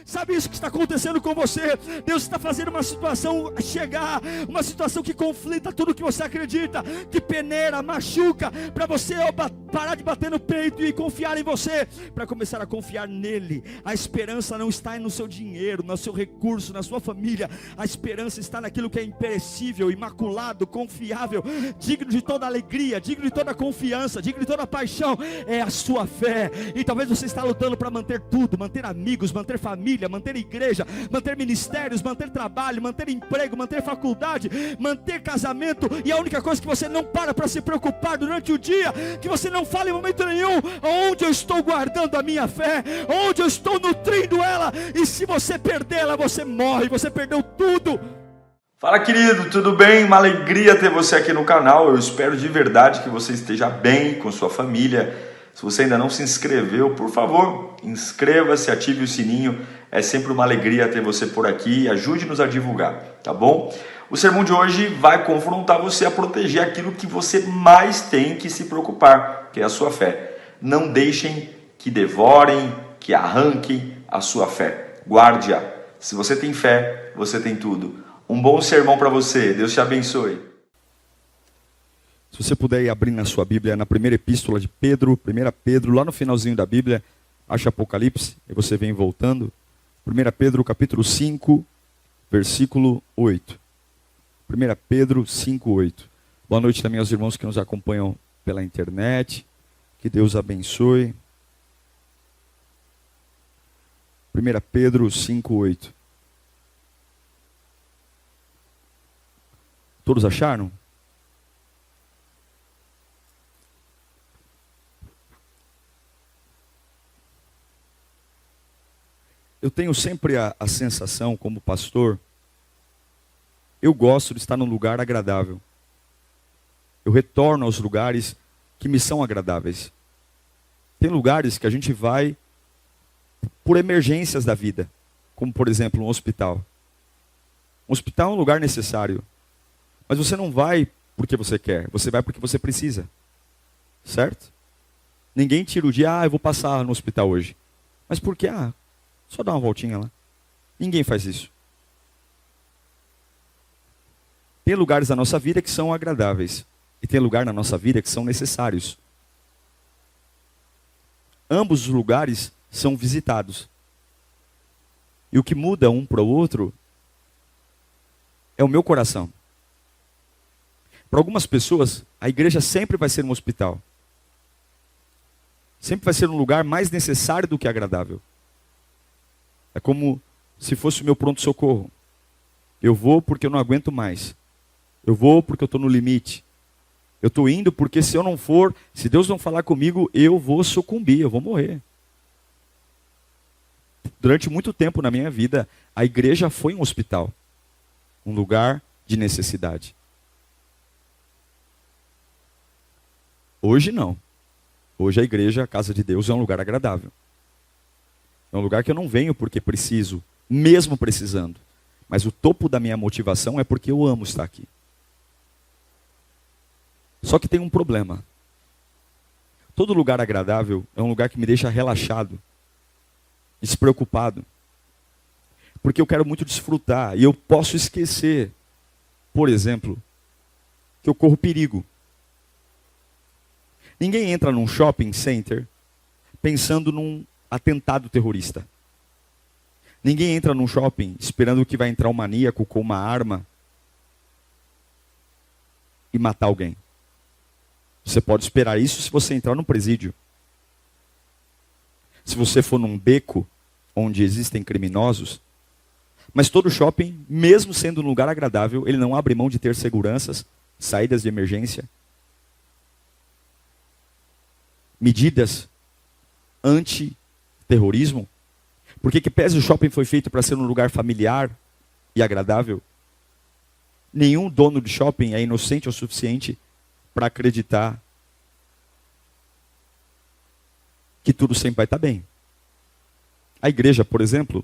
Sabe isso que está acontecendo com você? Deus está fazendo uma situação chegar, uma situação que conflita tudo que você acredita, que peneira, machuca, para você parar de bater no peito e confiar em você, para começar a confiar nele. A esperança não está no seu dinheiro, no seu recurso, na sua família. A esperança está naquilo que é imperecível, imaculado, confiável, digno de toda alegria, digno de toda confiança, digno de toda paixão. É a sua fé. E talvez você está lutando para manter tudo, manter amigos, manter família, manter igreja, manter ministérios, manter trabalho, manter emprego, manter faculdade, manter casamento, e a única coisa que você não para se preocupar durante o dia, que você não fala em momento nenhum: onde eu estou guardando a minha fé, onde eu estou nutrindo ela. E se você perdê-la, você morre, você perdeu tudo. Fala, querido, tudo bem? Uma alegria ter você aqui no canal. Eu espero de verdade que você esteja bem com sua família. Se você ainda não se inscreveu, por favor, inscreva-se, ative o sininho. É sempre uma alegria ter você por aqui e ajude-nos a divulgar, tá bom? O sermão de hoje vai confrontar você a proteger aquilo que você mais tem que se preocupar, que é a sua fé. Não deixem que devorem, que arranquem a sua fé. Guarde-a. Se você tem fé, você tem tudo. Um bom sermão para você. Deus te abençoe. Se você puder ir abrir na sua Bíblia, na primeira epístola de Pedro, 1 Pedro, lá no finalzinho da Bíblia, acha Apocalipse, e você vem voltando. 1 Pedro capítulo 5, versículo 8. 1 Pedro 5, 8. Boa noite também aos irmãos que nos acompanham pela internet. Que Deus abençoe. 1 Pedro 5, 8. Todos acharam? Eu tenho sempre a sensação, como pastor, eu gosto de estar num lugar agradável. Eu retorno aos lugares que me são agradáveis. Tem lugares que a gente vai por emergências da vida, como por exemplo um hospital. Um hospital é um lugar necessário, mas você não vai porque você quer, você vai porque você precisa, certo? Ninguém tira o dia: eu vou passar no hospital hoje. Mas por quê? Só dá uma voltinha lá. Ninguém faz isso. Tem lugares na nossa vida que são agradáveis, e tem lugar na nossa vida que são necessários. Ambos os lugares são visitados. E o que muda um para o outro é o meu coração. Para algumas pessoas, a igreja sempre vai ser um hospital. Sempre vai ser um lugar mais necessário do que agradável. É como se fosse o meu pronto-socorro. Eu vou porque eu não aguento mais. Eu vou porque eu estou no limite. Eu estou indo porque se eu não for, se Deus não falar comigo, eu vou sucumbir, eu vou morrer. Durante muito tempo na minha vida, a igreja foi um hospital. Um lugar de necessidade. Hoje não. Hoje a igreja, a casa de Deus, é um lugar agradável. É um lugar que eu não venho porque preciso, mesmo precisando. Mas o topo da minha motivação é porque eu amo estar aqui. Só que tem um problema. Todo lugar agradável é um lugar que me deixa relaxado, despreocupado. Porque eu quero muito desfrutar e eu posso esquecer, por exemplo, que eu corro perigo. Ninguém entra num shopping center pensando num atentado terrorista. Ninguém entra num shopping esperando que vai entrar um maníaco com uma arma e matar alguém. Você pode esperar isso se você entrar num presídio. Se você for num beco onde existem criminosos. Mas todo shopping, mesmo sendo um lugar agradável, ele não abre mão de ter seguranças, saídas de emergência, medidas anti-terrorismo. Porque que pese o shopping foi feito para ser um lugar familiar e agradável, nenhum dono de shopping é inocente o suficiente para acreditar que tudo sempre vai estar bem. A igreja, por exemplo,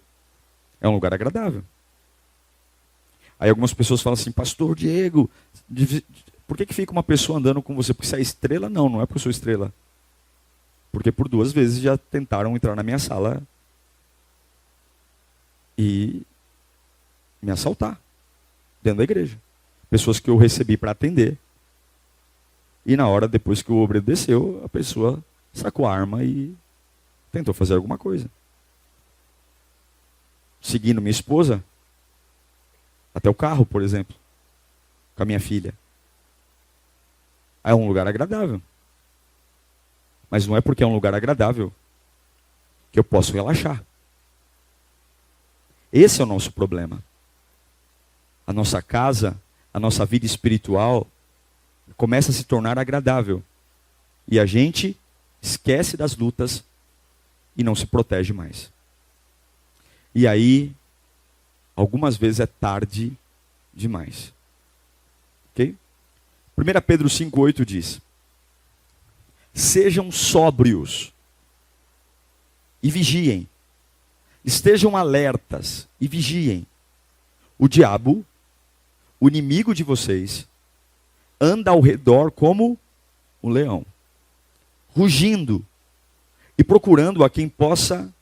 é um lugar agradável. Aí algumas pessoas falam assim: pastor Diego, por que fica uma pessoa andando com você? Porque você é estrela? Não, não é porque eu sou estrela. Porque por 2 vezes já tentaram entrar na minha sala e me assaltar dentro da igreja. Pessoas que eu recebi para atender. E na hora, depois que o obreiro desceu, a pessoa sacou a arma e tentou fazer alguma coisa. Seguindo minha esposa até o carro, por exemplo, com a minha filha. É um lugar agradável. Mas não é porque é um lugar agradável que eu posso relaxar. Esse é o nosso problema. A nossa casa, a nossa vida espiritual começa a se tornar agradável. E a gente esquece das lutas e não se protege mais. E aí, algumas vezes é tarde demais. Ok? 1 Pedro 5,8 diz: sejam sóbrios e vigiem. Estejam alertas e vigiem. O diabo, o inimigo de vocês, anda ao redor como um leão, rugindo e procurando a quem possa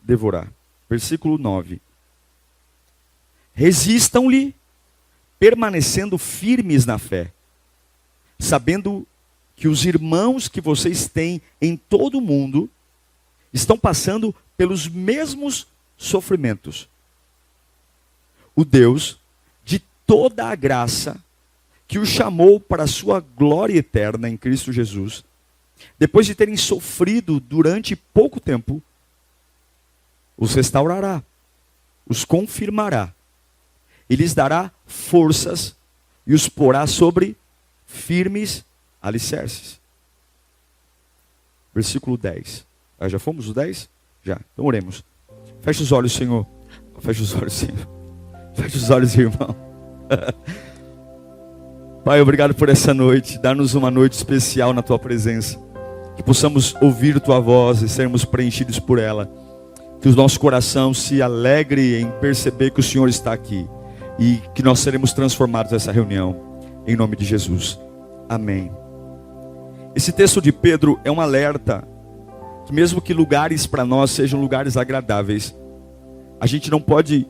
devorar. Versículo 9. Resistam-lhe, permanecendo firmes na fé, sabendo que os irmãos que vocês têm em todo o mundo estão passando pelos mesmos sofrimentos. O Deus de toda a graça, que os chamou para a sua glória eterna em Cristo Jesus, depois de terem sofrido durante pouco tempo, os restaurará, os confirmará, e lhes dará forças e os porá sobre firmes alicerces. Versículo 10. Já fomos os 10? Já. Então oremos. Feche os olhos, Senhor. Feche os olhos, Senhor. Feche os olhos, irmão. Pai, obrigado por essa noite. Dá-nos uma noite especial na Tua presença. Que possamos ouvir Tua voz e sermos preenchidos por ela. Que o nosso coração se alegre em perceber que o Senhor está aqui. E que nós seremos transformados nessa reunião. Em nome de Jesus. Amém. Esse texto de Pedro é um alerta. Que mesmo que lugares para nós sejam lugares agradáveis, a gente não pode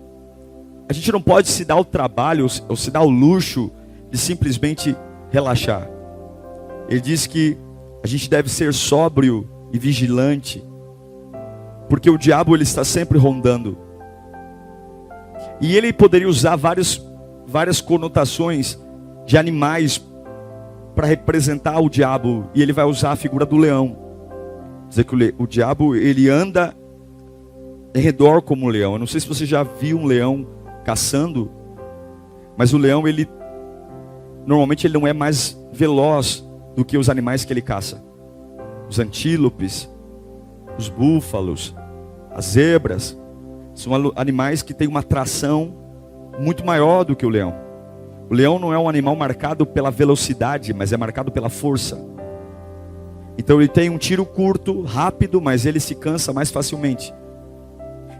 se dar o trabalho ou se dar o luxo de simplesmente relaxar. Ele diz que a gente deve ser sóbrio e vigilante, porque o diabo ele está sempre rondando. E ele poderia usar várias conotações de animais para representar o diabo, e ele vai usar a figura do leão. Dizer que o diabo ele anda em redor como um leão. Eu não sei se você já viu um leão caçando, mas o leão normalmente ele não é mais veloz do que os animais que ele caça. Os antílopes, os búfalos, as zebras, são animais que têm uma tração muito maior do que o leão. O leão não é um animal marcado pela velocidade, mas é marcado pela força. Então ele tem um tiro curto, rápido, mas ele se cansa mais facilmente.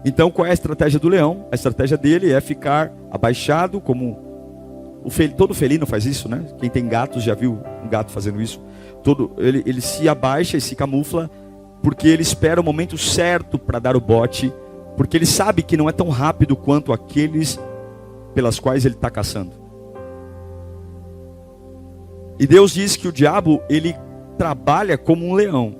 Então qual é a estratégia do leão? A estratégia dele é ficar abaixado, como todo felino faz isso, né? Quem tem gatos já viu um gato fazendo isso. Ele se abaixa e se camufla, porque ele espera o momento certo para dar o bote, porque ele sabe que não é tão rápido quanto aqueles pelas quais ele está caçando. E Deus diz que o diabo, ele trabalha como um leão.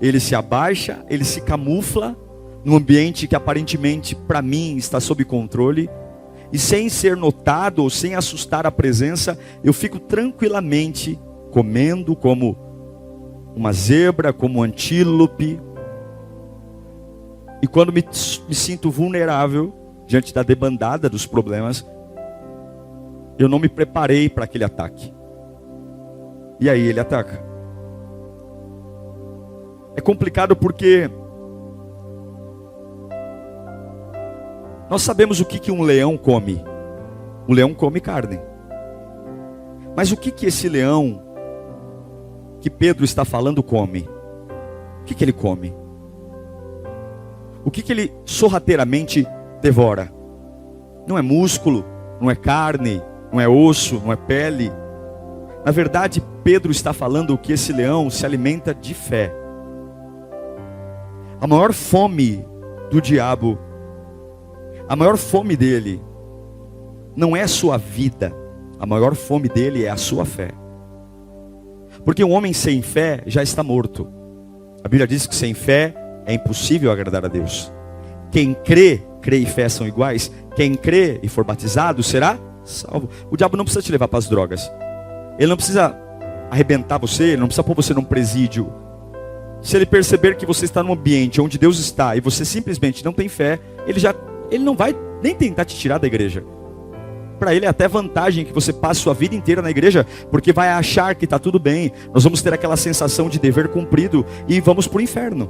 Ele se abaixa, ele se camufla num ambiente que aparentemente para mim está sob controle, e sem ser notado ou sem assustar a presença, eu fico tranquilamente comendo como uma zebra, como um antílope. E quando me sinto vulnerável diante da debandada dos problemas, eu não me preparei para aquele ataque. E aí ele ataca. É complicado porque nós sabemos o que um leão come. O leão come carne. Mas o que esse leão que Pedro está falando come? O que ele come? O que ele sorrateiramente devora? Não é músculo, não é carne, não é osso, não é pele. Na verdade, Pedro está falando que esse leão se alimenta de fé. A maior fome do diabo a maior fome dele não é a sua vida, a maior fome dele é a sua fé. Porque um homem sem fé já está morto. A Bíblia diz que sem fé é impossível agradar a Deus. Quem crê e fé são iguais. Quem crê e for batizado será salvo. O diabo não precisa te levar para as drogas. Ele não precisa arrebentar você, ele não precisa pôr você num presídio. Se ele perceber que você está num ambiente onde Deus está e você simplesmente não tem fé, ele não vai nem tentar te tirar da igreja. Para ele é até vantagem que você passe sua vida inteira na igreja, porque vai achar que está tudo bem. Nós vamos ter aquela sensação de dever cumprido e vamos para o inferno.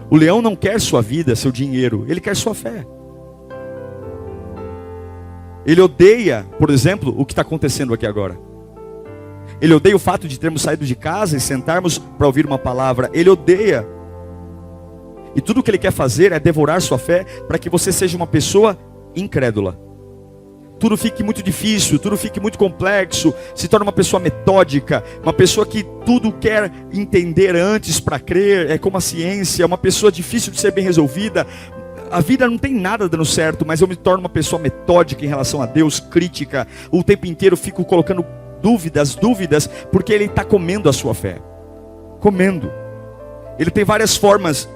O leão não quer sua vida, seu dinheiro, ele quer sua fé. Ele odeia, por exemplo, o que está acontecendo aqui agora. Ele odeia o fato de termos saído de casa e sentarmos para ouvir uma palavra. Ele odeia. E tudo o que ele quer fazer é devorar sua fé para que você seja uma pessoa incrédula. Tudo fique muito difícil, tudo fique muito complexo, se torna uma pessoa metódica, uma pessoa que tudo quer entender antes para crer, é como a ciência, uma pessoa difícil de ser bem resolvida. A vida não tem nada dando certo, mas eu me torno uma pessoa metódica em relação a Deus, crítica, o tempo inteiro fico colocando dúvidas, porque ele está comendo a sua fé. Comendo. Ele tem várias formas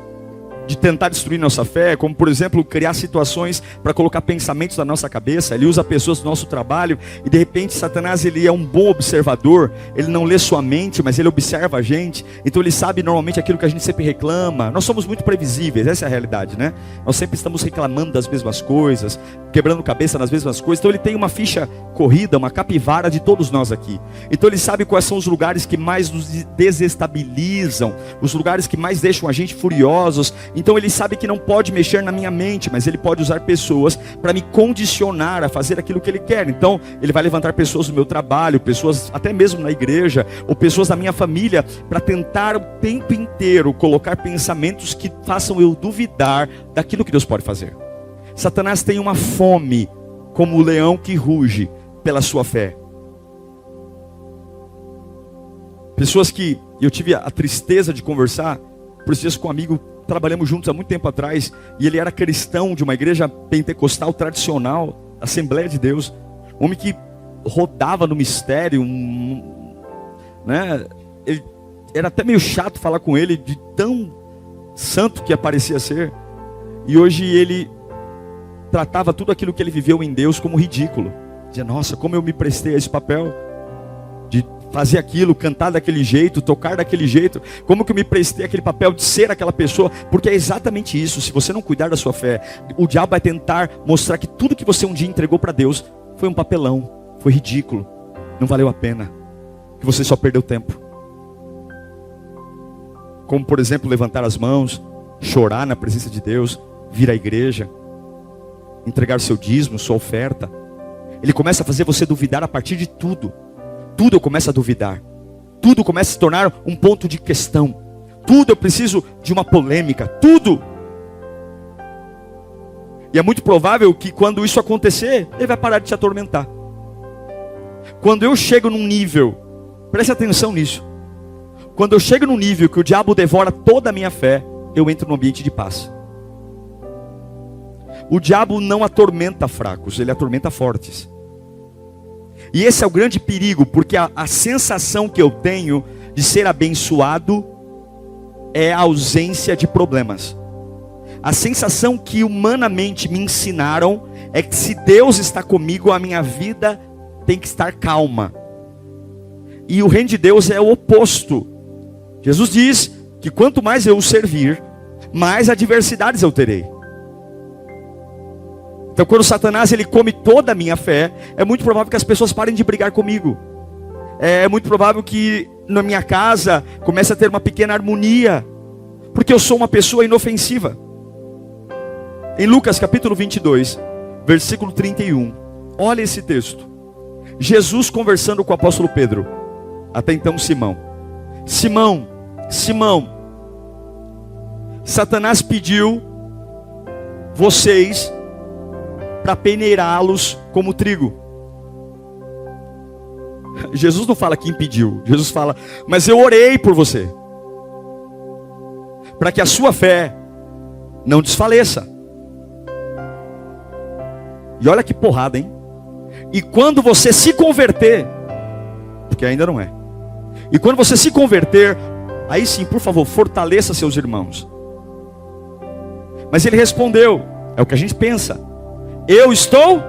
de tentar destruir nossa fé, como por exemplo, criar situações para colocar pensamentos na nossa cabeça. Ele usa pessoas do nosso trabalho e de repente Satanás, ele é um bom observador. Ele não lê sua mente, mas ele observa a gente. Então ele sabe normalmente aquilo que a gente sempre reclama. Nós somos muito previsíveis, essa é a realidade, né? Nós sempre estamos reclamando das mesmas coisas, quebrando cabeça nas mesmas coisas. Então ele tem uma ficha corrida, uma capivara de todos nós aqui. Então ele sabe quais são os lugares que mais nos desestabilizam, os lugares que mais deixam a gente furiosos. Então ele sabe que não pode mexer na minha mente, mas ele pode usar pessoas para me condicionar a fazer aquilo que ele quer. Então ele vai levantar pessoas do meu trabalho, pessoas até mesmo na igreja, ou pessoas da minha família, para tentar o tempo inteiro colocar pensamentos que façam eu duvidar daquilo que Deus pode fazer. Satanás tem uma fome, como o leão que ruge pela sua fé. Pessoas que eu tive a tristeza de conversar por esses dias com um amigo. Trabalhamos juntos há muito tempo atrás, e ele era cristão de uma igreja pentecostal tradicional, Assembleia de Deus, um homem que rodava no mistério, né? Ele, era até meio chato falar com ele, de tão santo que parecia ser, e hoje ele tratava tudo aquilo que ele viveu em Deus como ridículo. Dizia, nossa, como eu me prestei a esse papel, de fazer aquilo, cantar daquele jeito, tocar daquele jeito, como que eu me prestei aquele papel de ser aquela pessoa, porque é exatamente isso. Se você não cuidar da sua fé, o diabo vai tentar mostrar que tudo que você um dia entregou para Deus foi um papelão, foi ridículo, não valeu a pena, que você só perdeu tempo. Como por exemplo, levantar as mãos, chorar na presença de Deus, vir à igreja, entregar seu dízimo, sua oferta. Ele começa a fazer você duvidar a partir de tudo. Tudo eu começo a duvidar. Tudo começa a se tornar um ponto de questão. Tudo eu preciso de uma polêmica. Tudo. E é muito provável que quando isso acontecer, ele vai parar de te atormentar. Quando eu chego num nível, preste atenção nisso. Quando eu chego num nível que o diabo devora toda a minha fé, eu entro num ambiente de paz. O diabo não atormenta fracos, ele atormenta fortes. E esse é o grande perigo, porque a sensação que eu tenho de ser abençoado é a ausência de problemas. A sensação que humanamente me ensinaram é que se Deus está comigo, a minha vida tem que estar calma. E o reino de Deus é o oposto. Jesus diz que quanto mais eu o servir, mais adversidades eu terei. Então quando Satanás ele come toda a minha fé, é muito provável que as pessoas parem de brigar comigo. É muito provável que na minha casa comece a ter uma pequena harmonia, porque eu sou uma pessoa inofensiva. Em Lucas capítulo 22, versículo 31, olha esse texto. Jesus conversando com o apóstolo Pedro, até então Simão. Simão, Simão, Satanás pediu vocês para peneirá-los como trigo. Jesus não fala que impediu. Jesus fala, mas eu orei por você, para que a sua fé não desfaleça. E olha que porrada, hein? E quando você se converter, porque ainda não é. E quando você se converter, aí sim, por favor, fortaleça seus irmãos. Mas ele respondeu, é o que a gente pensa: eu estou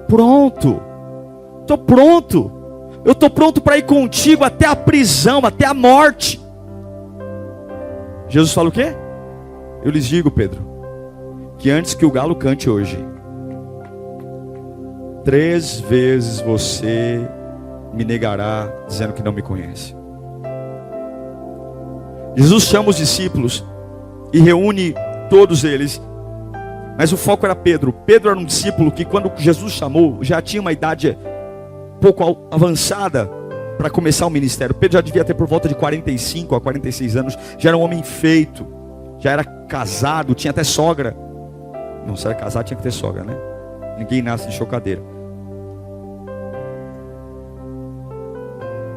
pronto. Estou pronto. Eu estou pronto para ir contigo até a prisão, até a morte. Jesus fala o quê? Eu lhes digo, Pedro, que antes que o galo cante hoje, 3 vezes você me negará, dizendo que não me conhece. Jesus chama os discípulos e reúne todos eles, mas o foco era Pedro. Pedro era um discípulo que, quando Jesus chamou, já tinha uma idade um pouco avançada para começar o ministério. Pedro já devia ter por volta de 45 a 46 anos, já era um homem feito, já era casado, tinha até sogra. Não, se era casado tinha que ter sogra, né? Ninguém nasce de chocadeira.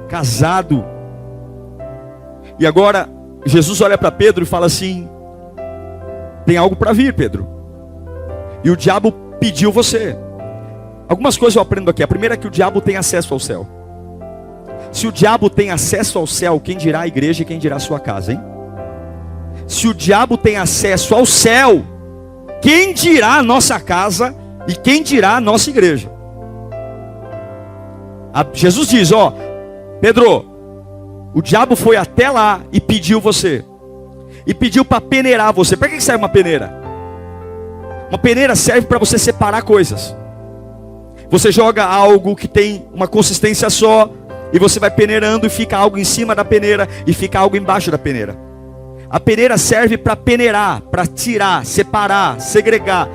Casado. E agora Jesus olha para Pedro e fala assim: tem algo para vir, Pedro. E o diabo pediu você. Algumas coisas eu aprendo aqui. A primeira é que o diabo tem acesso ao céu. Se o diabo tem acesso ao céu, quem dirá a igreja e quem dirá a sua casa, hein? Se o diabo tem acesso ao céu, quem dirá a nossa casa e quem dirá a nossa igreja? Jesus diz, ó, Pedro, o diabo foi até lá e pediu você. E pediu para peneirar você. Para que serve uma peneira? Uma peneira serve para você separar coisas. Você joga algo que tem uma consistência só, e você vai peneirando e fica algo em cima da peneira e fica algo embaixo da peneira. A peneira serve para peneirar, para tirar, separar, segregar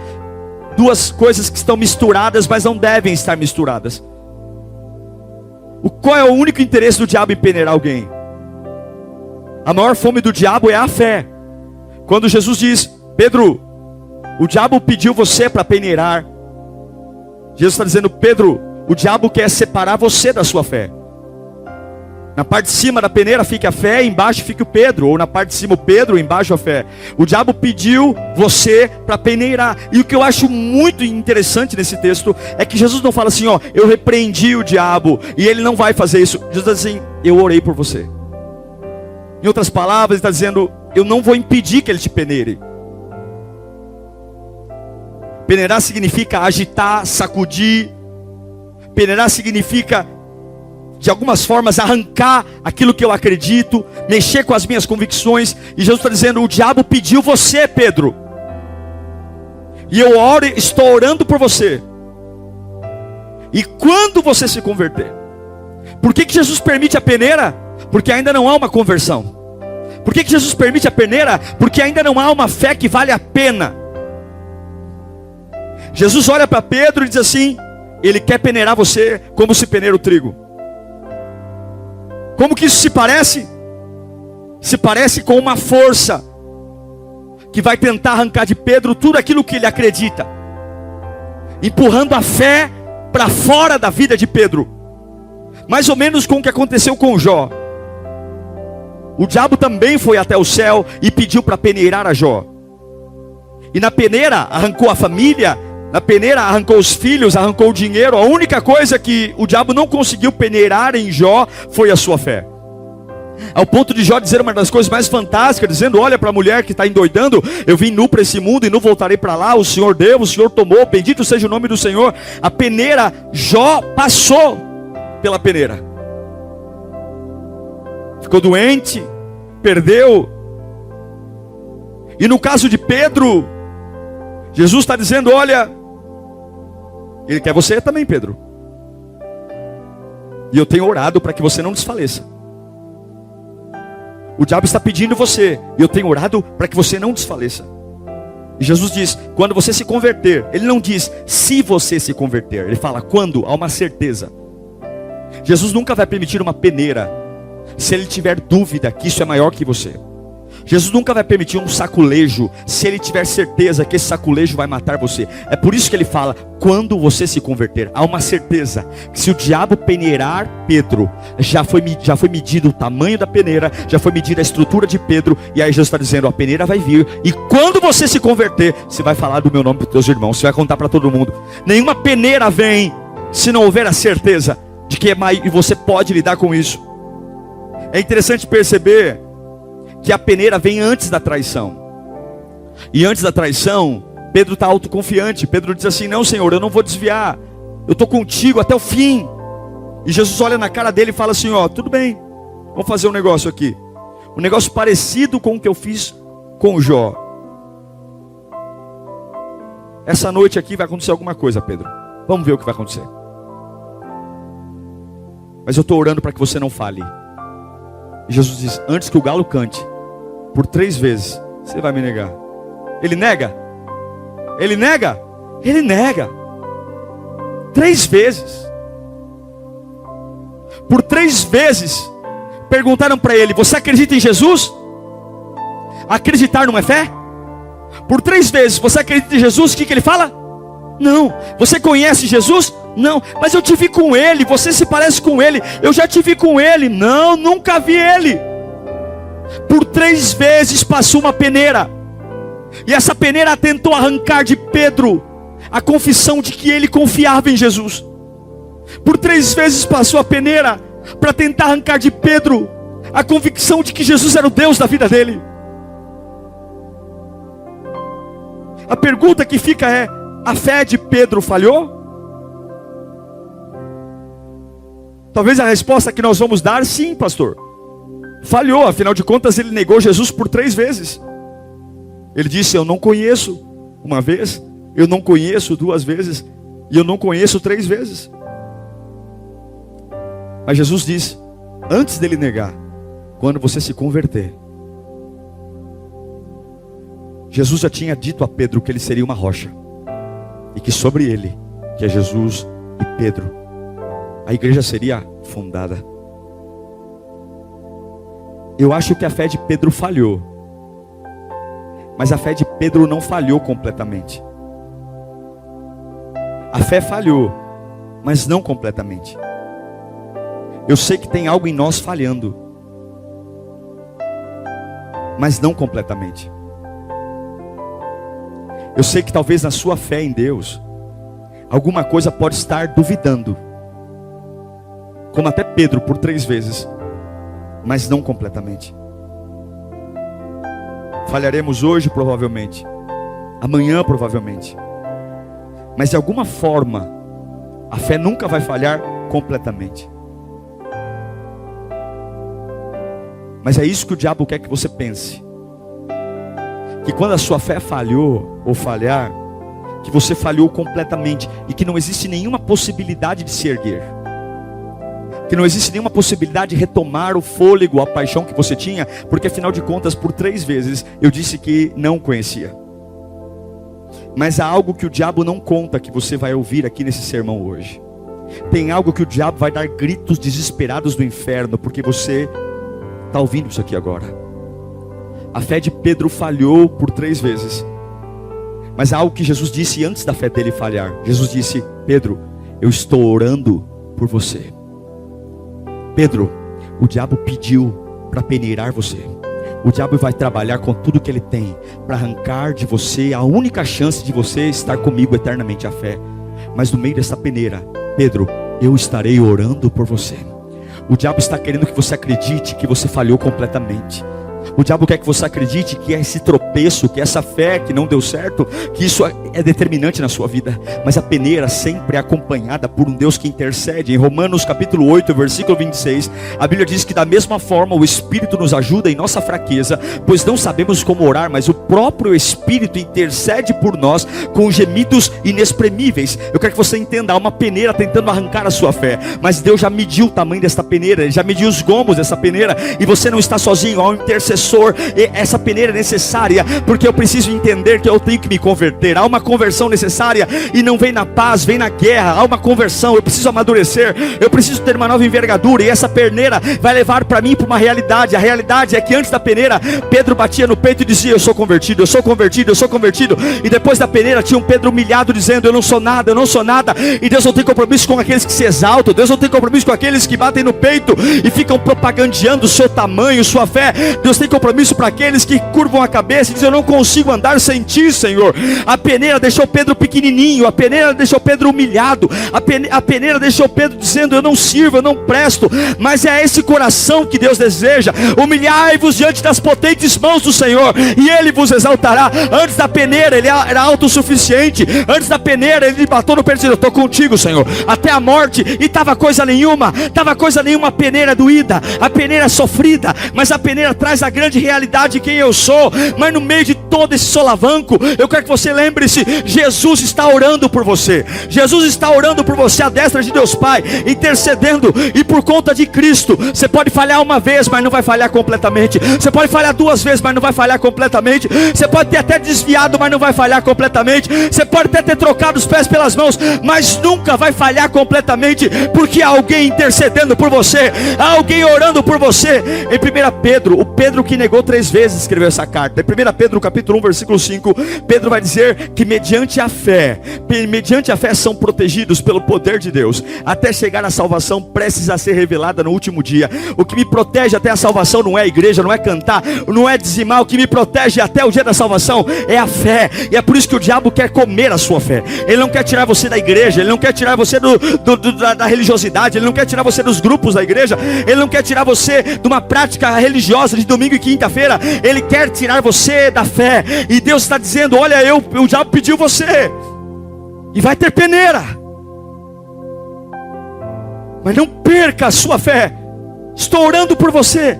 duas coisas que estão misturadas, mas não devem estar misturadas. Qual é o único interesse do diabo em peneirar alguém? A maior fome do diabo é a fé. Quando Jesus diz, Pedro, o diabo pediu você para peneirar, Jesus está dizendo, Pedro, o diabo quer separar você da sua fé. Na parte de cima da peneira fica a fé, embaixo fica o Pedro. Ou na parte de cima o Pedro, embaixo a fé. O diabo pediu você para peneirar. E o que eu acho muito interessante nesse texto é que Jesus não fala assim, ó, eu repreendi o diabo e ele não vai fazer isso. Jesus diz assim, eu orei por você. Em outras palavras, ele está dizendo, eu não vou impedir que ele te peneire. Peneirar significa agitar, sacudir. Peneirar significa, de algumas formas, arrancar aquilo que eu acredito, mexer com as minhas convicções. E Jesus está dizendo, o diabo pediu você, Pedro. E eu estou orando por você. E quando você se converter? Por que Jesus permite a peneira? Porque ainda não há uma conversão. Por que Jesus permite a peneira? Porque ainda não há uma fé que vale a pena. Jesus olha para Pedro e diz assim, ele quer peneirar você como se peneira o trigo. Como que isso se parece? Se parece com uma força que vai tentar arrancar de Pedro tudo aquilo que ele acredita, empurrando a fé para fora da vida de Pedro. Mais ou menos com o que aconteceu com Jó. O diabo também foi até o céu e pediu para peneirar a Jó. E na peneira arrancou a família, na peneira arrancou os filhos, arrancou o dinheiro. A única coisa que o diabo não conseguiu peneirar em Jó foi a sua fé. Ao ponto de Jó dizer uma das coisas mais fantásticas, dizendo, olha para a mulher que está endoidando, eu vim nu para esse mundo e não voltarei para lá, o Senhor deu, o Senhor tomou, bendito seja o nome do Senhor. A peneira, Jó passou pela peneira. Ficou doente, perdeu. E no caso de Pedro, Jesus está dizendo, olha, ele quer você também, Pedro. E eu tenho orado para que você não desfaleça. O diabo está pedindo você, e eu tenho orado para que você não desfaleça. E Jesus diz, quando você se converter, ele não diz se você se converter, ele fala quando, há uma certeza. Jesus nunca vai permitir uma peneira se ele tiver dúvida que isso é maior que você. Jesus nunca vai permitir um saculejo se ele tiver certeza que esse saculejo vai matar você. É por isso que ele fala, quando você se converter. Há uma certeza que se o diabo peneirar Pedro, já foi medido o tamanho da peneira, já foi medida a estrutura de Pedro. E aí Jesus está dizendo, a peneira vai vir, e quando você se converter, você vai falar do meu nome para os teus irmãos, você vai contar para todo mundo. Nenhuma peneira vem se não houver a certeza de que e você pode lidar com isso. É interessante perceber que a peneira vem antes da traição. E antes da traição, Pedro está autoconfiante. Pedro diz assim, não, Senhor, eu não vou desviar, eu estou contigo até o fim. E Jesus olha na cara dele e fala assim, ó, tudo bem, vamos fazer um negócio aqui. Um negócio parecido com o que eu fiz com Jó. Essa noite aqui vai acontecer alguma coisa, Pedro. Vamos ver o que vai acontecer. Mas eu estou orando para que você não fale. E Jesus diz, antes que o galo cante, por 3 vezes, você vai me negar. Ele nega? Ele nega? Ele nega. 3 vezes. Por 3 vezes, perguntaram para ele, você acredita em Jesus? Acreditar não é fé? Por 3 vezes, você acredita em Jesus? O que ele fala? Não. Você conhece Jesus? Não. Mas eu te vi com ele, você se parece com ele, eu já te vi com ele. Não, nunca vi ele. Por 3 vezes passou uma peneira, e essa peneira tentou arrancar de Pedro a confissão de que ele confiava em Jesus. Por 3 vezes passou a peneira para tentar arrancar de Pedro a convicção de que Jesus era o Deus da vida dele. A pergunta que fica é, a fé de Pedro falhou? Talvez a resposta que nós vamos dar, sim, pastor. Falhou, afinal de contas ele negou Jesus por 3 vezes. Ele disse, eu não conheço 1 vez, eu não conheço 2 vezes, e eu não conheço 3 vezes. Mas Jesus disse, antes dele negar, quando você se converter. Jesus já tinha dito a Pedro que ele seria uma rocha, e que sobre ele, que é Jesus e Pedro, a igreja seria fundada. Eu acho que a fé de Pedro falhou, mas a fé de Pedro não falhou completamente. A fé falhou, mas não completamente. Eu sei que tem algo em nós falhando, mas não completamente. Eu sei que talvez na sua fé em Deus, alguma coisa pode estar duvidando, como até Pedro por 3 vezes, mas não completamente. Falharemos hoje provavelmente, amanhã provavelmente, mas de alguma forma a fé nunca vai falhar completamente. Mas é isso que o diabo quer que você pense, que quando a sua fé falhou ou falhar, que você falhou completamente e que não existe nenhuma possibilidade de se erguer, que não existe nenhuma possibilidade de retomar o fôlego, a paixão que você tinha, porque afinal de contas por 3 vezes eu disse que não conhecia. Mas há algo que o diabo não conta, que você vai ouvir aqui nesse sermão hoje. Tem algo que o diabo vai dar gritos desesperados do inferno, porque você está ouvindo isso aqui agora. A fé de Pedro falhou por 3 vezes, mas há algo que Jesus disse antes da fé dele falhar. Jesus disse, Pedro, eu estou orando por você. Pedro, o diabo pediu para peneirar você. O diabo vai trabalhar com tudo que ele tem para arrancar de você a única chance de você estar comigo eternamente, a fé. Mas no meio dessa peneira, Pedro, eu estarei orando por você. O diabo está querendo que você acredite que você falhou completamente. O diabo quer que você acredite que esse tropeço, que essa fé que não deu certo, que isso é determinante na sua vida. Mas a peneira sempre é acompanhada por um Deus que intercede. Em Romanos capítulo 8, versículo 26, a Bíblia diz que da mesma forma o Espírito nos ajuda em nossa fraqueza, pois não sabemos como orar, mas o próprio Espírito intercede por nós com gemidos inexprimíveis. Eu quero que você entenda, há uma peneira tentando arrancar a sua fé, mas Deus já mediu o tamanho desta peneira, Ele já mediu os gomos dessa peneira, e você não está sozinho, há um intercessor. E essa peneira é necessária, porque eu preciso entender que eu tenho que me converter. Há uma conversão necessária, e não vem na paz, vem na guerra. Há uma conversão, eu preciso amadurecer, eu preciso ter uma nova envergadura, e essa peneira vai levar para mim para uma realidade. A realidade é que antes da peneira, Pedro batia no peito e dizia: eu sou convertido, eu sou convertido, eu sou convertido. E depois da peneira tinha um Pedro humilhado dizendo: eu não sou nada, eu não sou nada. E Deus não tem compromisso com aqueles que se exaltam, Deus não tem compromisso com aqueles que batem no peito e ficam propagandeando o seu tamanho, sua fé. Deus tem compromisso para aqueles que curvam a cabeça e dizem: eu não consigo andar sem ti, Senhor. A peneira deixou Pedro pequenininho, a peneira deixou Pedro humilhado, a peneira deixou Pedro dizendo: eu não sirvo, eu não presto. Mas é esse coração que Deus deseja. Humilhai-vos diante das potentes mãos do Senhor, e Ele vos exaltará. Antes da peneira ele era autossuficiente, antes da peneira ele bateu no peito e disse: eu estou contigo, Senhor, até a morte. E estava coisa nenhuma, a peneira doída, a peneira sofrida, mas a peneira traz a grande realidade de quem eu sou. Mas no meio de todo esse solavanco, eu quero que você lembre-se: Jesus está orando por você, Jesus está orando por você à destra de Deus Pai, intercedendo. E por conta de Cristo, você pode falhar uma vez, mas não vai falhar completamente. Você pode falhar duas vezes, mas não vai falhar completamente. Você pode ter até desviado, mas não vai falhar completamente. Você pode até ter trocado os pés pelas mãos, mas nunca vai falhar completamente, porque há alguém intercedendo por você, há alguém orando por você. Em 1 Pedro, o Pedro que negou 3 vezes escreveu essa carta. Em 1 Pedro capítulo 1 versículo 5, Pedro vai dizer que mediante a fé são protegidos pelo poder de Deus, até chegar à salvação prestes a ser revelada no último dia. O que me protege até a salvação não é a igreja, não é cantar, não é dizimar. O que me protege até o dia da salvação é a fé. E é por isso que o diabo quer comer a sua fé. Ele não quer tirar você da igreja, ele não quer tirar você da religiosidade, ele não quer tirar você dos grupos da igreja, ele não quer tirar você de uma prática religiosa de domingo e quinta-feira. Ele quer tirar você da fé. E Deus está dizendo: olha, o diabo pediu você, e vai ter peneira, mas não perca a sua fé. Estou orando por você.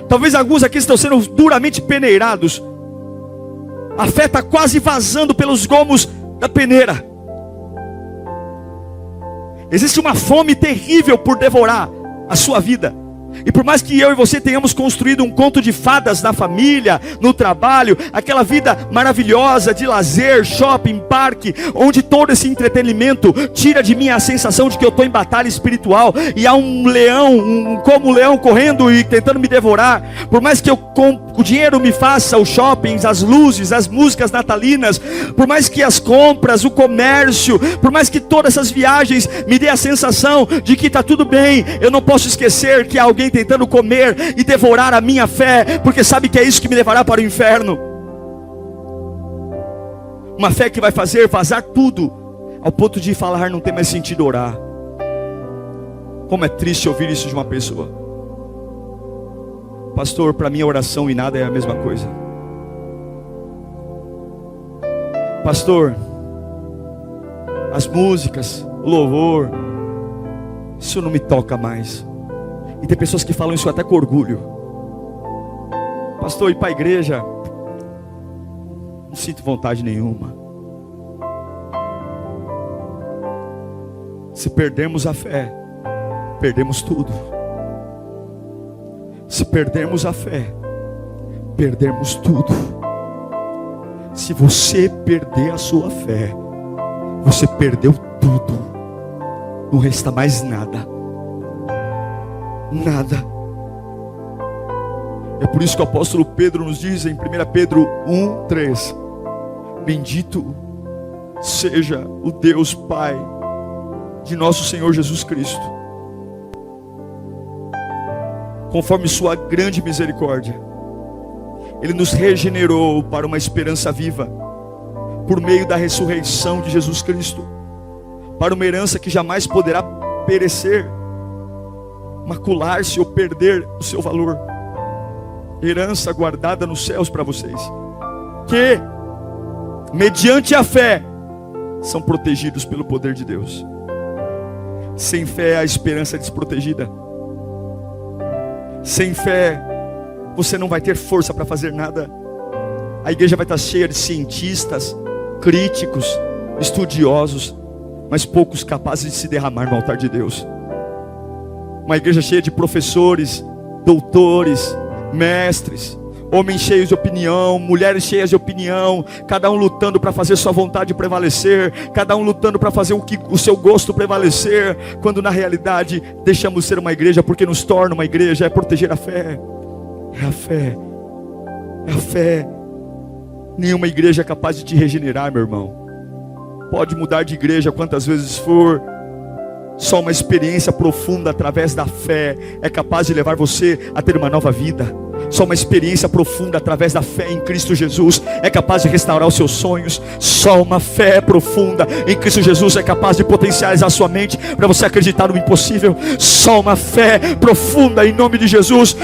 Talvez alguns aqui estão sendo duramente peneirados. A fé está quase vazando pelos gomos da peneira. Existe uma fome terrível por devorar a sua vida. E por mais que eu e você tenhamos construído um conto de fadas na família, no trabalho, aquela vida maravilhosa de lazer, shopping, parque, onde todo esse entretenimento tira de mim a sensação de que eu estou em batalha espiritual, e há um leão, como um leão correndo e tentando me devorar. Por mais que o dinheiro me faça os shoppings, as luzes, as músicas natalinas, por mais que as compras, o comércio, por mais que todas essas viagens me dê a sensação de que está tudo bem, eu não posso esquecer que há alguém tentando comer e devorar a minha fé, porque sabe que é isso que me levará para o inferno. Uma fé que vai fazer vazar tudo, ao ponto de falar: não tem mais sentido orar. Como é triste ouvir isso de uma pessoa. Pastor, para mim a oração e nada é a mesma coisa. Pastor, as músicas, o louvor, isso não me toca mais. E tem pessoas que falam isso até com orgulho. Pastor, ir para a igreja, não sinto vontade nenhuma. Se perdermos a fé, perdemos tudo. Se perdermos a fé, perdemos tudo. Se você perder a sua fé, você perdeu tudo. Não resta mais nada. Nada. É por isso que o apóstolo Pedro nos diz em 1 Pedro 1:3: bendito seja o Deus Pai de nosso Senhor Jesus Cristo, conforme sua grande misericórdia, Ele nos regenerou para uma esperança viva, por meio da ressurreição de Jesus Cristo, para uma herança que jamais poderá perecer, macular-se ou perder o seu valor. Herança guardada nos céus para vocês, que mediante a fé são protegidos pelo poder de Deus. Sem fé a esperança é desprotegida. Sem fé você não vai ter força para fazer nada. A igreja vai estar cheia de cientistas, críticos, estudiosos, mas poucos capazes de se derramar no altar de Deus. Uma igreja cheia de professores, doutores, mestres, Homens cheios de opinião, mulheres cheias de opinião, cada um lutando para fazer sua vontade prevalecer, cada um lutando para fazer o seu gosto prevalecer, quando na realidade deixamos ser uma igreja porque nos torna uma igreja, é proteger a fé. É a fé. É a fé. Nenhuma igreja é capaz de te regenerar, meu irmão. Pode mudar de igreja quantas vezes for. Só uma experiência profunda através da fé é capaz de levar você a ter uma nova vida. Só uma experiência profunda através da fé em Cristo Jesus é capaz de restaurar os seus sonhos. Só uma fé profunda em Cristo Jesus é capaz de potencializar a sua mente para você acreditar no impossível. Só uma fé profunda em nome de Jesus.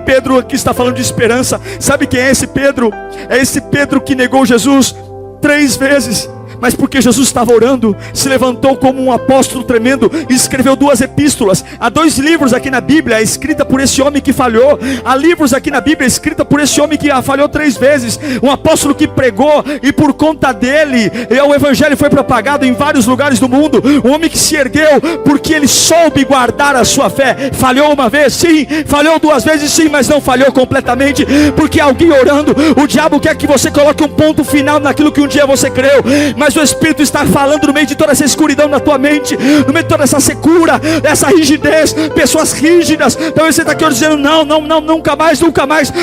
Pedro aqui está falando de esperança. Sabe quem é esse Pedro? É esse Pedro que negou Jesus 3 vezes. Mas porque Jesus estava orando, se levantou como um apóstolo tremendo e escreveu 2 epístolas. Há 2 livros aqui na Bíblia, escrita por esse homem que falhou. Há livros aqui na Bíblia, escrita por esse homem que falhou 3 vezes. Um apóstolo que pregou e por conta dele, o evangelho foi propagado em vários lugares do mundo. Um homem que se ergueu porque ele soube guardar a sua fé. Falhou uma vez, sim. Falhou 2 vezes, sim, mas não falhou completamente. Porque alguém orando, o diabo quer que você coloque um ponto final naquilo que um dia você creu. Mas o Espírito está falando no meio de toda essa escuridão na tua mente, no meio de toda essa secura, essa rigidez, pessoas rígidas. Talvez você está aqui dizendo, não, nunca mais,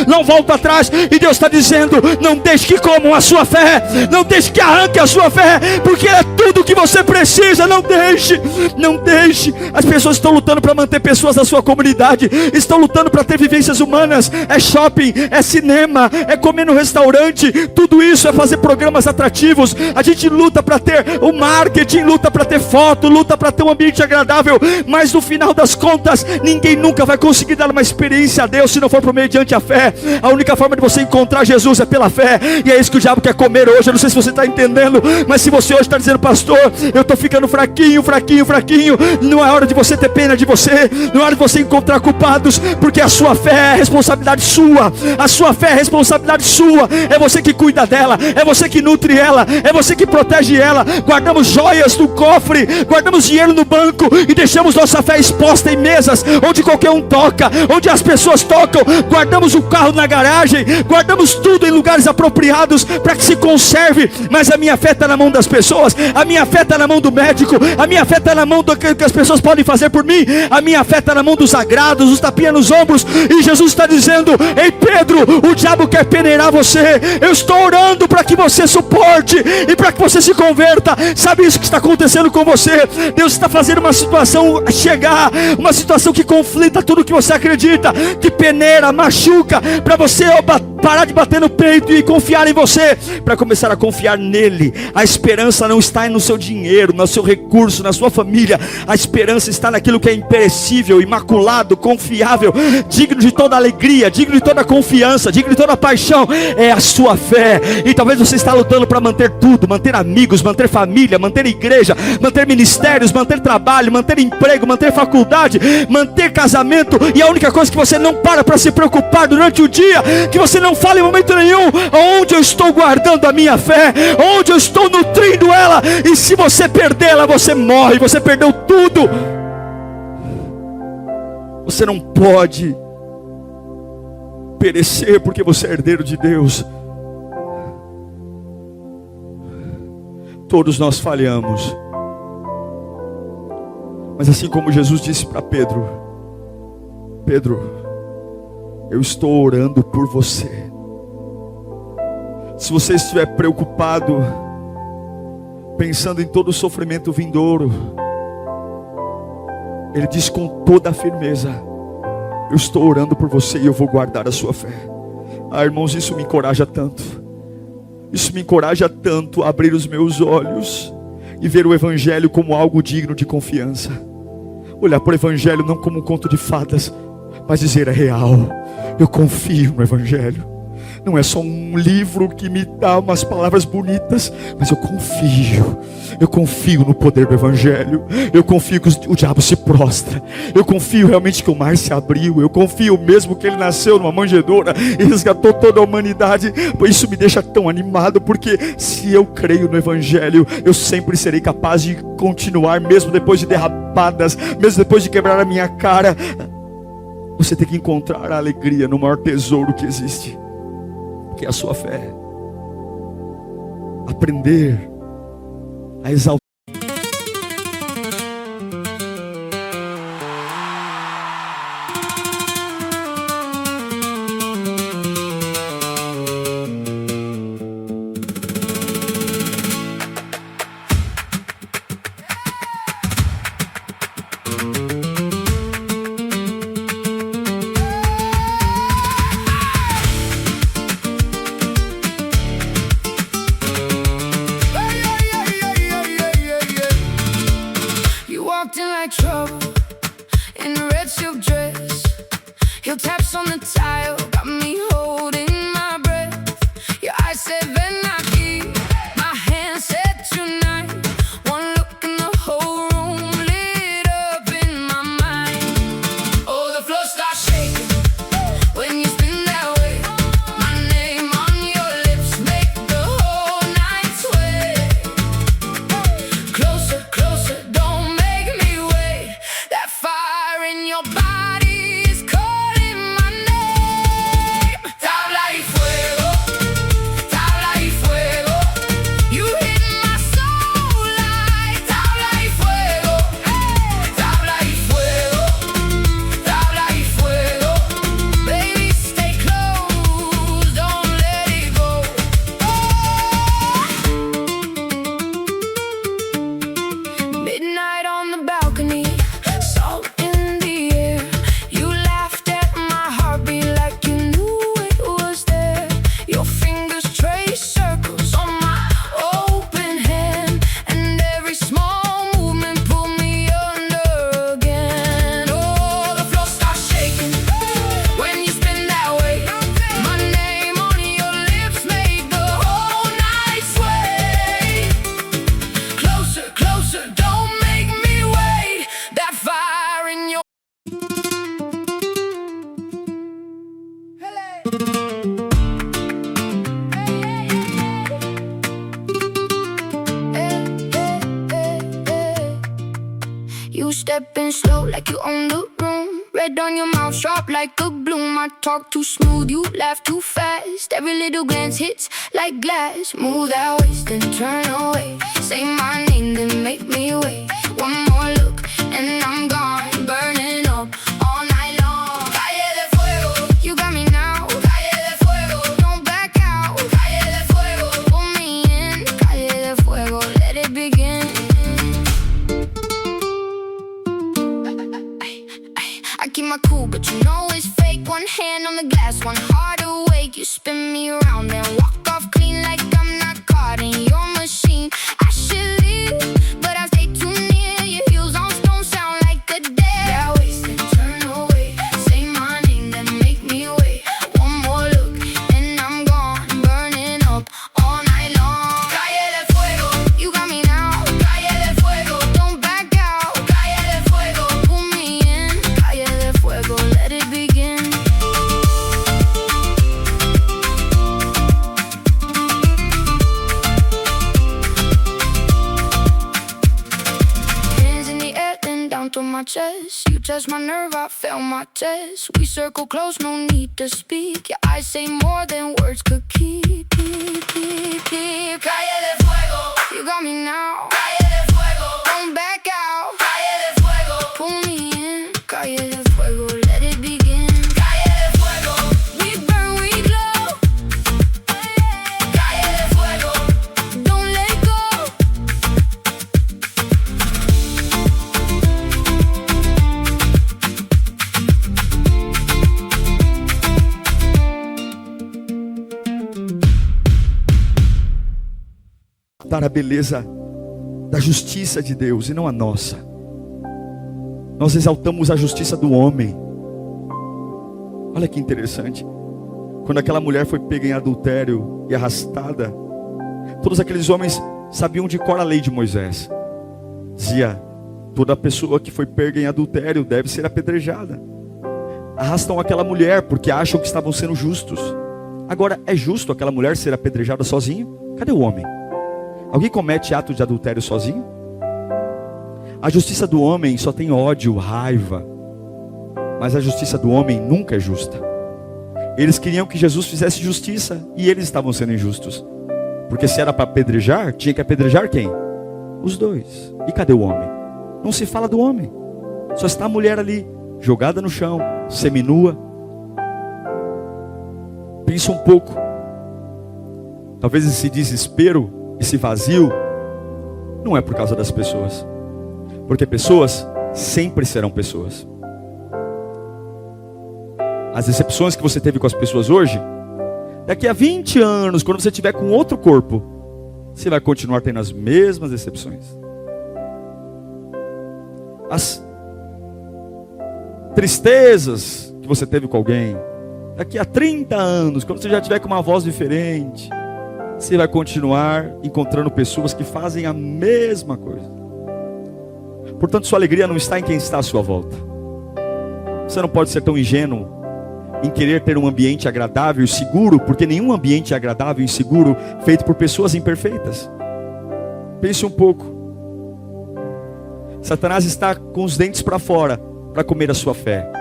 não volta atrás. E Deus está dizendo, não deixe que comam a sua fé, não deixe que arranque a sua fé, porque é tudo que você precisa. Não deixe. As pessoas estão lutando para manter pessoas na sua comunidade, estão lutando para ter vivências humanas. É shopping, é cinema, é comer no restaurante, tudo isso é fazer programas atrativos. A gente luta para ter o marketing, luta para ter foto, luta para ter um ambiente agradável, mas no final das contas, ninguém nunca vai conseguir dar uma experiência a Deus se não for por meio diante a fé. A única forma de você encontrar Jesus é pela fé, e é isso que o diabo quer comer hoje. Eu não sei se você está entendendo, mas se você hoje está dizendo, pastor, eu estou ficando fraquinho, não é hora de você ter pena de você, não é hora de você encontrar culpados, porque a sua fé é responsabilidade sua, a sua fé é responsabilidade sua, é você que cuida dela, é você que nutre ela, é você que protege ela. Guardamos joias no cofre, guardamos dinheiro no banco e deixamos nossa fé exposta em mesas onde qualquer um toca, onde as pessoas tocam. Guardamos o carro na garagem, guardamos tudo em lugares apropriados para que se conserve. Mas a minha fé está na mão das pessoas, a minha fé está na mão do médico, a minha fé está na mão do que as pessoas podem fazer por mim, a minha fé está na mão dos sagrados, os tapinhas nos ombros. E Jesus está dizendo, ei Pedro, o diabo quer peneirar você, eu estou orando para que você suporte e para que você se converta. Sabe isso que está acontecendo com você? Deus está fazendo uma situação chegar, uma situação que conflita tudo que você acredita, que peneira, machuca, para você parar de bater no peito e confiar em você, para começar a confiar nele. A esperança não está no seu dinheiro, no seu recurso, na sua família. A esperança está naquilo que é imperecível, imaculado, confiável, digno de toda alegria, digno de toda confiança, digno de toda paixão. É a sua fé. E talvez você está lutando para manter tudo, manter amigos, manter família, manter igreja, manter ministérios, manter trabalho, manter emprego, manter faculdade, manter casamento, e a única coisa que você não para se preocupar durante o dia, que você não fala em momento nenhum, onde eu estou guardando a minha fé, onde eu estou nutrindo ela. E se você perder ela, você morre, você perdeu tudo. Você não pode perecer porque você é herdeiro de Deus. Todos nós falhamos, mas assim como Jesus disse para Pedro, eu estou orando por você. Se você estiver preocupado, pensando em todo o sofrimento vindouro, Ele diz com toda a firmeza, eu estou orando por você e eu vou guardar a sua fé. Irmãos, isso me encoraja tanto. Isso me encoraja tanto a abrir os meus olhos e ver o Evangelho como algo digno de confiança. Olhar para o Evangelho não como um conto de fadas, mas dizer, é real. Eu confio no Evangelho. Não é só um livro que me dá umas palavras bonitas, mas eu confio no poder do Evangelho. Eu confio que o diabo se prostra. Eu confio realmente que o mar se abriu. Eu confio mesmo que ele nasceu numa manjedoura e resgatou toda a humanidade. Isso me deixa tão animado, porque se eu creio no Evangelho, eu sempre serei capaz de continuar, mesmo depois de derrapadas, mesmo depois de quebrar a minha cara. Você tem que encontrar a alegria no maior tesouro que existe. que é a sua fé. Aprender a exaltar. You stepping slow like you own the room. Red on your mouth, sharp like a bloom. I talk too smooth, you laugh too fast. Every little glance hits like glass. Move that waist and turn away. Say my name, then make me wait. One more look and I'm gone. Burning up all night long. Calle de fuego, you got me now. Calle de fuego, don't back out. Calle de fuego, pull me in. Calle de fuego, let it begin. I keep my cool, but you know it's fake. One hand on the glass, one heart awake. You spin me around and walk off clean like I'm not caught in your machine. I should leave, but I stay too near. Your heels on stone sound like the dead. That waist and turn away. Say my name, then make me wait. One more look and I'm gone. Burning up all night long. Calle de fuego, you got me now. Calle de fuego, don't back out. Calle de fuego, pull me in. Calle de fuego, let it begin. Hands in the air, then down to my chest. You touch my nerve, I felt my chest. We circle close, no need to speak. Your eyes say more than words could keep. Calle de fuego, you got me now. Calle de fuego, don't back out. Calle de fuego, pull me in. Calle de fuego, let it begin. Calle de fuego, we burn, we glow. Calle de fuego, don't let go. Dar a beleza da justiça de Deus e não a nossa. Nós exaltamos a justiça do homem. Olha que interessante. Quando aquela mulher foi pega em adultério e arrastada, todos aqueles homens sabiam de cor a lei de Moisés. Dizia: toda pessoa que foi pega em adultério deve ser apedrejada. Arrastam aquela mulher porque acham que estavam sendo justos. Agora, é justo aquela mulher ser apedrejada sozinha? Cadê o homem? Alguém comete ato de adultério sozinho? A justiça do homem só tem ódio, raiva. Mas a justiça do homem nunca é justa. Eles queriam que Jesus fizesse justiça e eles estavam sendo injustos. Porque se era para apedrejar, tinha que apedrejar quem? Os dois. E cadê o homem? Não se fala do homem. Só está a mulher ali, jogada no chão, seminua. Pensa um pouco. Talvez esse desespero, esse vazio, não é por causa das pessoas. Porque pessoas sempre serão pessoas. As decepções que você teve com as pessoas hoje, daqui a 20 anos, quando você estiver com outro corpo, você vai continuar tendo as mesmas decepções. As tristezas que você teve com alguém, daqui a 30 anos, quando você já tiver com uma voz diferente, você vai continuar encontrando pessoas que fazem a mesma coisa. Portanto, sua alegria não está em quem está à sua volta. Você não pode ser tão ingênuo em querer ter um ambiente agradável e seguro, porque nenhum ambiente é agradável e seguro feito por pessoas imperfeitas. Pense um pouco. Satanás está com os dentes para fora para comer a sua fé.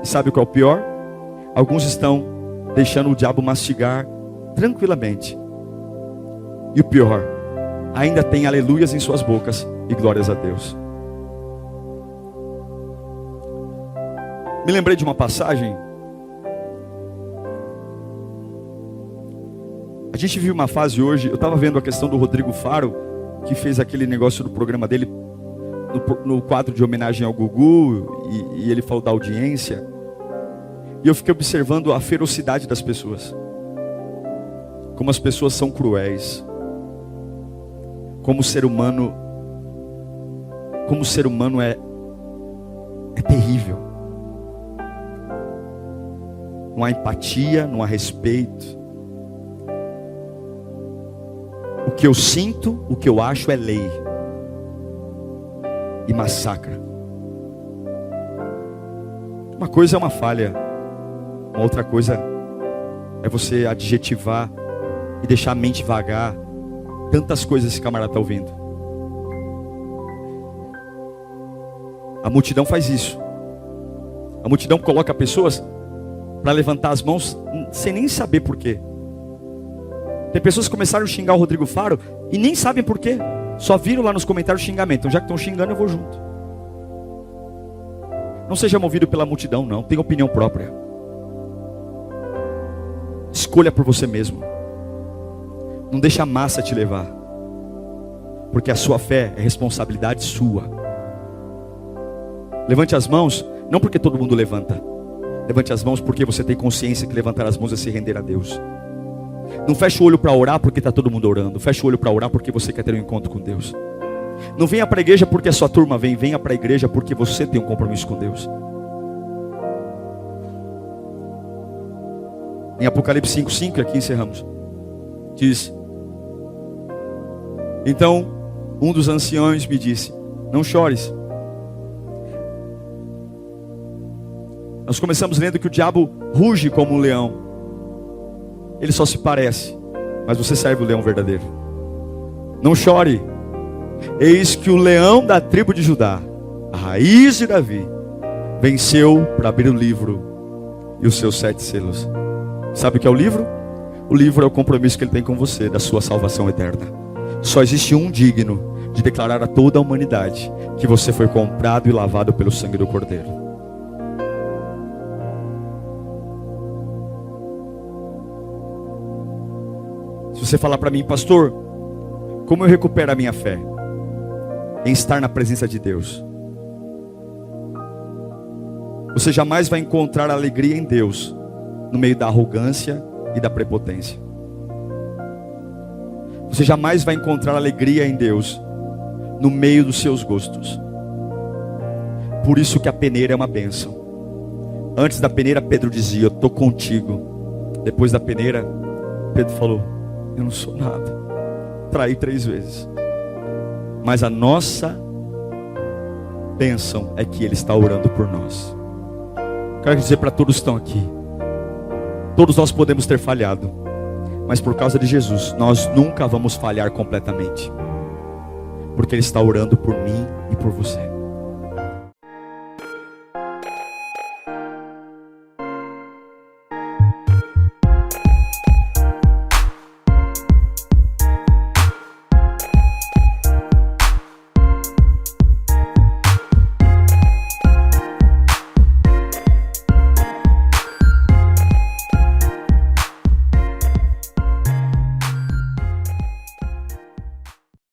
E sabe o que é o pior? Alguns estão deixando o diabo mastigar tranquilamente. E o pior, ainda tem aleluias em suas bocas e glórias a Deus. Me lembrei de uma passagem. A gente vive uma fase hoje, eu estava vendo a questão do Rodrigo Faro, que fez aquele negócio do programa dele, no quadro de homenagem ao Gugu, e ele falou da audiência. E eu fiquei observando a ferocidade das pessoas. Como as pessoas são cruéis. Como o ser humano é terrível. Não há empatia, não há respeito. O que eu sinto, o que eu acho é lei. E massacra. Uma coisa é uma falha. Uma outra coisa é você adjetivar e deixar a mente vagar. Tantas coisas esse camarada está ouvindo. A multidão faz isso. A multidão coloca pessoas para levantar as mãos sem nem saber por quê. Tem pessoas que começaram a xingar o Rodrigo Faro e nem sabem por quê. Só viram lá nos comentários xingamento. Então já que estão xingando, eu vou junto. Não seja movido pela multidão, não. Tenha opinião própria. Escolha por você mesmo. Não deixa a massa te levar. Porque a sua fé é responsabilidade sua. Levante as mãos, não porque todo mundo levanta. Levante as mãos porque você tem consciência que levantar as mãos é se render a Deus. Não feche o olho para orar porque está todo mundo orando. Feche o olho para orar porque você quer ter um encontro com Deus. Não venha para a igreja porque a sua turma vem. Venha para a igreja porque você tem um compromisso com Deus. Em Apocalipse 5:5, e aqui encerramos, diz: então um dos anciões me disse: não chores. Nós começamos lendo que o diabo ruge como um leão. Ele só se parece, mas você serve o leão verdadeiro. Não chore. Eis que o leão da tribo de Judá, a raiz de Davi, venceu para abrir o livro e os seus 7 selos. Sabe o que é o livro? O livro é o compromisso que ele tem com você, da sua salvação eterna. Só existe um digno de declarar a toda a humanidade que você foi comprado e lavado pelo sangue do Cordeiro. Se você falar para mim: pastor, como eu recupero a minha fé? Em estar na presença de Deus. Você jamais vai encontrar alegria em Deus no meio da arrogância e da prepotência. Você jamais vai encontrar alegria em Deus no meio dos seus gostos. Por isso que a peneira é uma bênção. Antes da peneira, Pedro dizia: eu estou contigo. Depois da peneira, Pedro falou: eu não sou nada. Traí 3 vezes. Mas a nossa bênção é que Ele está orando por nós. Quero dizer para todos que estão aqui: todos nós podemos ter falhado, mas por causa de Jesus, nós nunca vamos falhar completamente. Porque Ele está orando por mim e por você.